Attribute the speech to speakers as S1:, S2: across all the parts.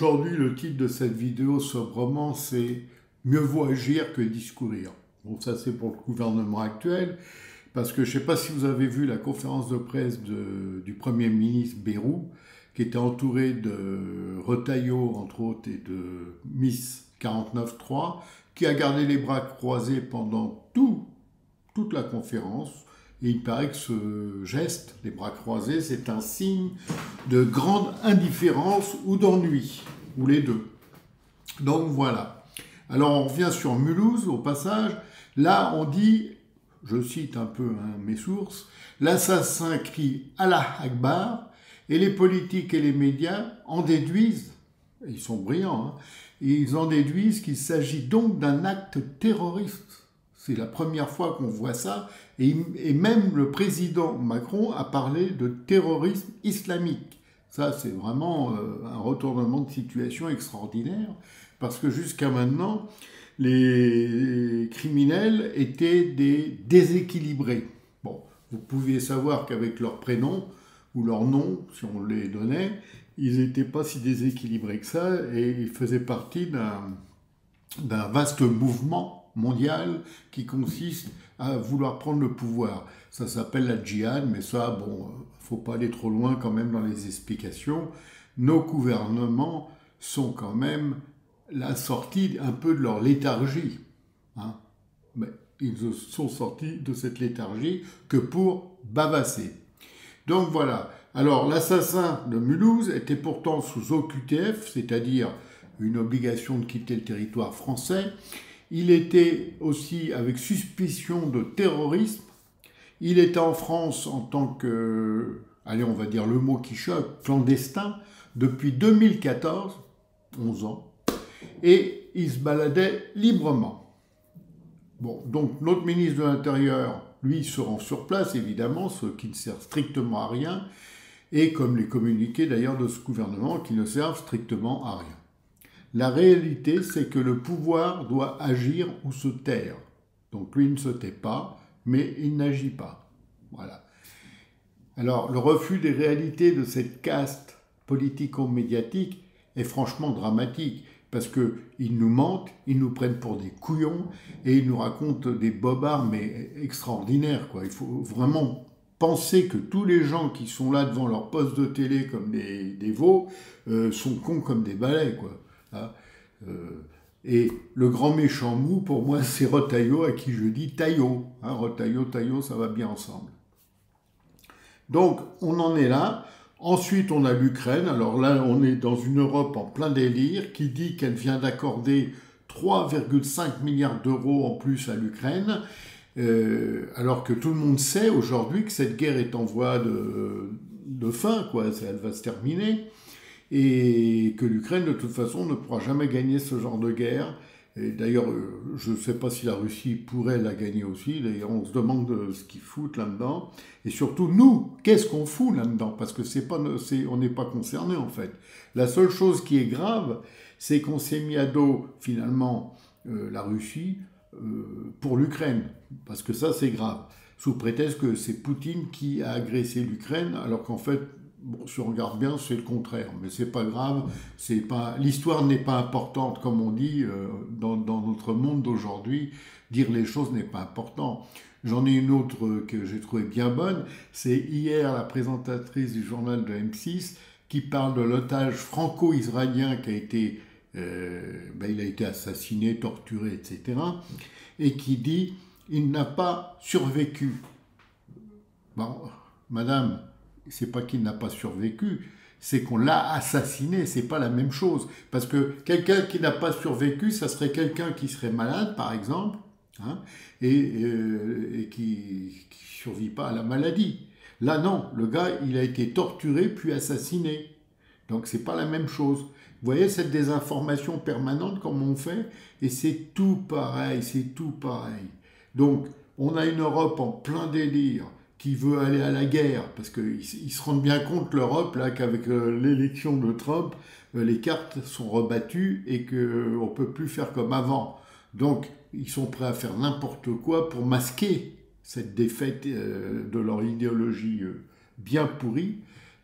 S1: Aujourd'hui, le titre de cette vidéo sobrement, c'est «Mieux vaut agir que discourir». Bon, ça c'est pour le gouvernement actuel, parce que je ne sais pas si vous avez vu la conférence de presse du Premier ministre Bayrou, qui était entouré de Retailleau, entre autres, et de Miss 49.3, qui a gardé les bras croisés pendant toute la conférence. Et il paraît que ce geste, les bras croisés, c'est un signe de grande indifférence ou d'ennui, ou les deux. Donc voilà. Alors on revient sur Mulhouse, au passage. Là, on dit, je cite un peu mes sources, l'assassin crie Allah Akbar, et les politiques et les médias en déduisent, ils sont brillants, ils en déduisent qu'il s'agit donc d'un acte terroriste. C'est la première fois qu'on voit ça, et même le président Macron a parlé de terrorisme islamique. Ça, c'est vraiment un retournement de situation extraordinaire, parce que jusqu'à maintenant, les criminels étaient des déséquilibrés. Bon, vous pouviez savoir qu'avec leur prénom, ou leur nom, si on les donnait, ils n'étaient pas si déséquilibrés que ça, et ils faisaient partie d'un vaste mouvement mondial qui consiste à vouloir prendre le pouvoir. Ça s'appelle la djihad, mais ça, bon, faut pas aller trop loin quand même dans les explications. Nos gouvernements sont quand même la sortie un peu de leur léthargie. Mais ils ne sont sortis de cette léthargie que pour bavasser. Donc voilà. Alors l'assassin de Mulhouse était pourtant sous OQTF, c'est-à-dire une obligation de quitter le territoire français. Il était aussi avec suspicion de terrorisme. Il était en France en tant que, allez, on va dire le mot qui choque, clandestin, depuis 2014, 11 ans, et il se baladait librement. Bon, donc notre ministre de l'Intérieur, lui, se rend sur place, évidemment, ce qui ne sert strictement à rien, et comme les communiqués d'ailleurs de ce gouvernement, qui ne servent strictement à rien. La réalité, c'est que le pouvoir doit agir ou se taire. Donc lui ne se tait pas, mais il n'agit pas. Voilà. Alors, le refus des réalités de cette caste politico-médiatique est franchement dramatique, parce qu'ils nous mentent, ils nous prennent pour des couillons, et ils nous racontent des bobards, mais extraordinaires, quoi. Il faut vraiment penser que tous les gens qui sont là devant leur poste de télé comme des veaux sont cons comme des balais, quoi. Et le grand méchant mou, pour moi, c'est Retailleau, à qui je dis Taillot. Retailleau, ça va bien ensemble. Donc, on en est là. Ensuite, on a l'Ukraine. Alors là, on est dans une Europe en plein délire qui dit qu'elle vient d'accorder 3,5 milliards d'euros en plus à l'Ukraine, alors que tout le monde sait aujourd'hui que cette guerre est en voie de fin, quoi. Elle va se terminer. Et que l'Ukraine, de toute façon, ne pourra jamais gagner ce genre de guerre. Et d'ailleurs, je ne sais pas si la Russie pourrait la gagner aussi. D'ailleurs, on se demande ce qu'ils foutent là-dedans. Et surtout, nous, qu'est-ce qu'on fout là-dedans? Parce que on n'est pas concernés, en fait. La seule chose qui est grave, c'est qu'on s'est mis à dos, finalement, la Russie pour l'Ukraine. Parce que ça, c'est grave. Sous prétexte que c'est Poutine qui a agressé l'Ukraine, alors qu'en fait, bon, si on regarde bien, c'est le contraire, mais c'est pas grave. L'histoire n'est pas importante, comme on dit dans notre monde d'aujourd'hui. Dire les choses n'est pas important. J'en ai une autre que j'ai trouvée bien bonne. C'est hier la présentatrice du journal de M6 qui parle de l'otage franco-israélien qui a été, il a été assassiné, torturé, etc. Et qui dit il n'a pas survécu. Bon, madame. C'est pas qu'il n'a pas survécu, c'est qu'on l'a assassiné, c'est pas la même chose. Parce que quelqu'un qui n'a pas survécu, ça serait quelqu'un qui serait malade, par exemple, et qui survit pas à la maladie. Là, non, le gars, il a été torturé puis assassiné. Donc, c'est pas la même chose. Vous voyez cette désinformation permanente, comme on fait, et c'est tout pareil, c'est tout pareil. Donc, on a une Europe en plein délire, qui veut aller à la guerre, parce qu'ils se rendent bien compte, l'Europe, là, qu'avec l'élection de Trump, les cartes sont rebattues et qu'on ne peut plus faire comme avant. Donc, ils sont prêts à faire n'importe quoi pour masquer cette défaite de leur idéologie bien pourrie.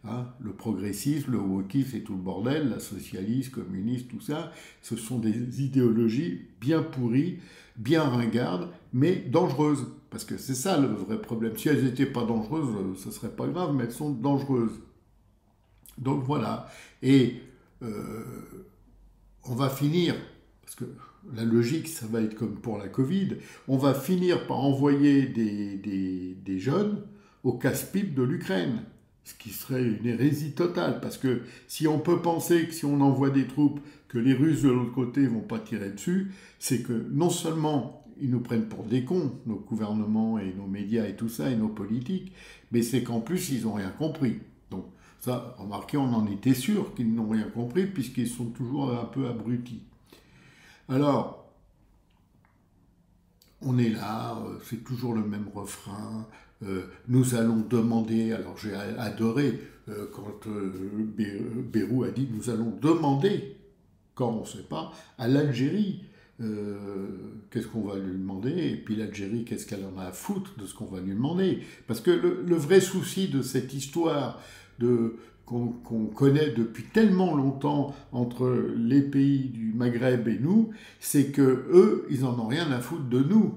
S1: Hein, le progressisme, le wokisme et tout le bordel, la socialiste, communiste, tout ça, ce sont des idéologies bien pourries, bien ringardes, mais dangereuses. Parce que c'est ça le vrai problème. Si elles n'étaient pas dangereuses, ce ne serait pas grave, mais elles sont dangereuses. Donc voilà. Et on va finir, parce que la logique, ça va être comme pour la Covid, on va finir par envoyer des jeunes au casse-pipe de l'Ukraine. Ce qui serait une hérésie totale, parce que si on peut penser que si on envoie des troupes, que les Russes de l'autre côté ne vont pas tirer dessus, c'est que non seulement ils nous prennent pour des cons, nos gouvernements et nos médias et tout ça, et nos politiques, mais c'est qu'en plus, ils n'ont rien compris. Donc ça, remarquez, on en était sûr qu'ils n'ont rien compris, puisqu'ils sont toujours un peu abrutis. Alors, on est là, c'est toujours le même refrain. Nous allons demander, alors j'ai adoré quand Bayrou a dit nous allons demander, quand on ne sait pas, à l'Algérie qu'est-ce qu'on va lui demander, et puis l'Algérie qu'est-ce qu'elle en a à foutre de ce qu'on va lui demander. Parce que le vrai souci de cette histoire qu'on connaît depuis tellement longtemps entre les pays du Maghreb et nous, c'est que eux, ils en ont rien à foutre de nous.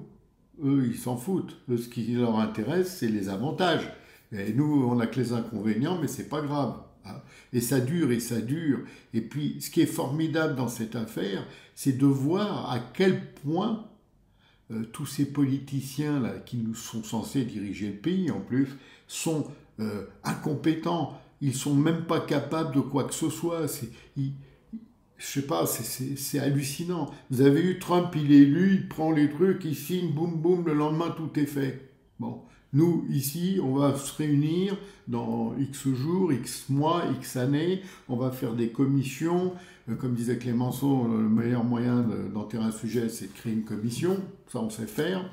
S1: Eux, ils s'en foutent. Eux, ce qui leur intéresse, c'est les avantages. Et nous, on n'a que les inconvénients, mais c'est pas grave. Hein. Et ça dure, et ça dure. Et puis, ce qui est formidable dans cette affaire, c'est de voir à quel point tous ces politiciens-là, qui nous sont censés diriger le pays, en plus, sont incompétents. Ils sont même pas capables de quoi que ce soit. Je sais pas, c'est hallucinant. Vous avez eu Trump, il est élu, il prend les trucs, il signe, boum boum, le lendemain tout est fait. Bon, nous ici, on va se réunir dans X jours, X mois, X années, on va faire des commissions. Comme disait Clémenceau, le meilleur moyen d'enterrer un sujet, c'est de créer une commission. Ça, on sait faire.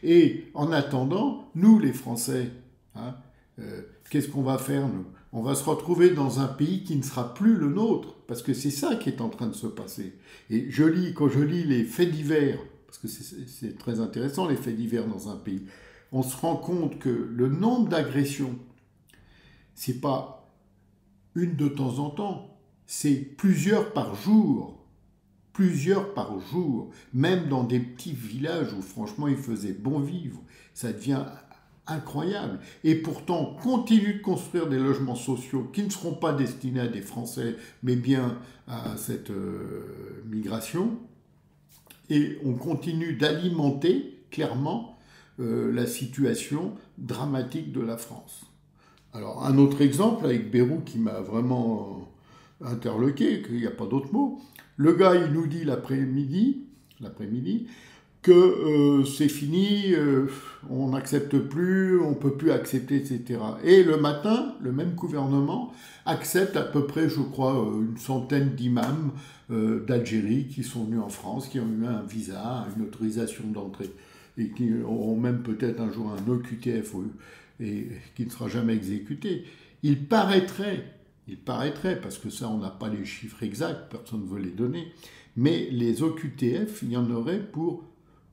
S1: Et en attendant, nous, les Français, hein, qu'est-ce qu'on va faire, nous? On va se retrouver dans un pays qui ne sera plus le nôtre, parce que c'est ça qui est en train de se passer. Et quand je lis les faits divers, parce que c'est très intéressant les faits divers dans un pays, on se rend compte que le nombre d'agressions, c'est pas une de temps en temps, c'est plusieurs par jour. Plusieurs par jour, même dans des petits villages où franchement il faisait bon vivre. Ça devient incroyable. Et pourtant, on continue de construire des logements sociaux qui ne seront pas destinés à des Français, mais bien à cette migration. Et on continue d'alimenter clairement la situation dramatique de la France. Alors, un autre exemple avec Bayrou qui m'a vraiment interloqué, qu'il n'y a pas d'autre mot. Le gars, il nous dit l'après-midi, que c'est fini, on n'accepte plus, on ne peut plus accepter, etc. Et le matin, le même gouvernement accepte à peu près, je crois, une centaine d'imams d'Algérie qui sont venus en France, qui ont eu un visa, une autorisation d'entrée, et qui auront même peut-être un jour un OQTF et qui ne sera jamais exécuté. Il paraîtrait, parce que ça on n'a pas les chiffres exacts, personne ne veut les donner, mais les OQTF, il y en aurait pour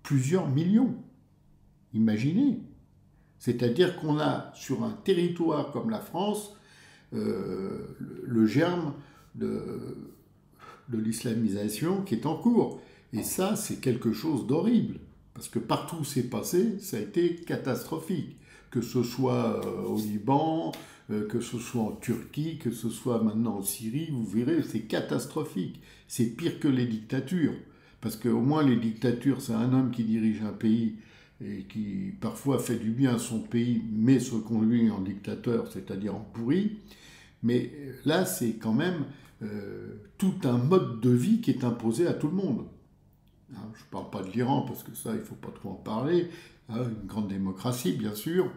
S1: plusieurs millions. Imaginez. C'est-à-dire qu'on a sur un territoire comme la France le germe de l'islamisation qui est en cours. Et ça, c'est quelque chose d'horrible. Parce que partout où c'est passé, ça a été catastrophique. Que ce soit au Liban, que ce soit en Turquie, que ce soit maintenant en Syrie, vous verrez, c'est catastrophique. C'est pire que les dictatures. Parce qu'au moins les dictatures, c'est un homme qui dirige un pays et qui parfois fait du bien à son pays, mais se conduit en dictateur, c'est-à-dire en pourri. Mais là, c'est quand même tout un mode de vie qui est imposé à tout le monde. Je ne parle pas de l'Iran, parce que ça, il ne faut pas trop en parler. Une grande démocratie, bien sûr.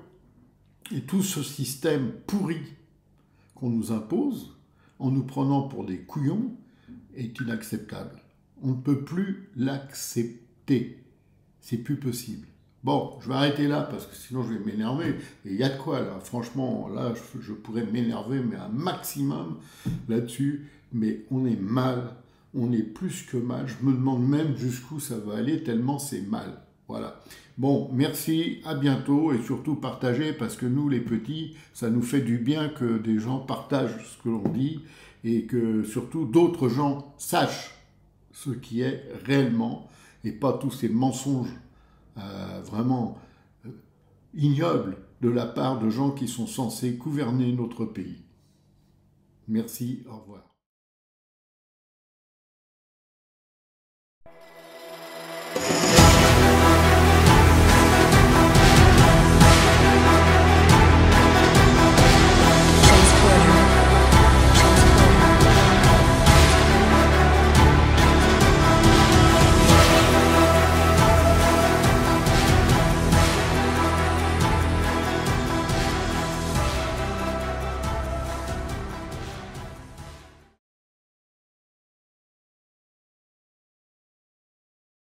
S1: Et tout ce système pourri qu'on nous impose, en nous prenant pour des couillons, est inacceptable. On ne peut plus l'accepter. C'est plus possible. Bon, je vais arrêter là, parce que sinon je vais m'énerver. Et il y a de quoi, là. Franchement, là, je pourrais m'énerver, mais un maximum là-dessus. Mais on est mal. On est plus que mal. Je me demande même jusqu'où ça va aller, tellement c'est mal. Voilà. Bon, merci, à bientôt et surtout partagez parce que nous, les petits, ça nous fait du bien que des gens partagent ce que l'on dit et que surtout d'autres gens sachent ce qui est réellement et pas tous ces mensonges vraiment ignobles de la part de gens qui sont censés gouverner notre pays. Merci, au revoir.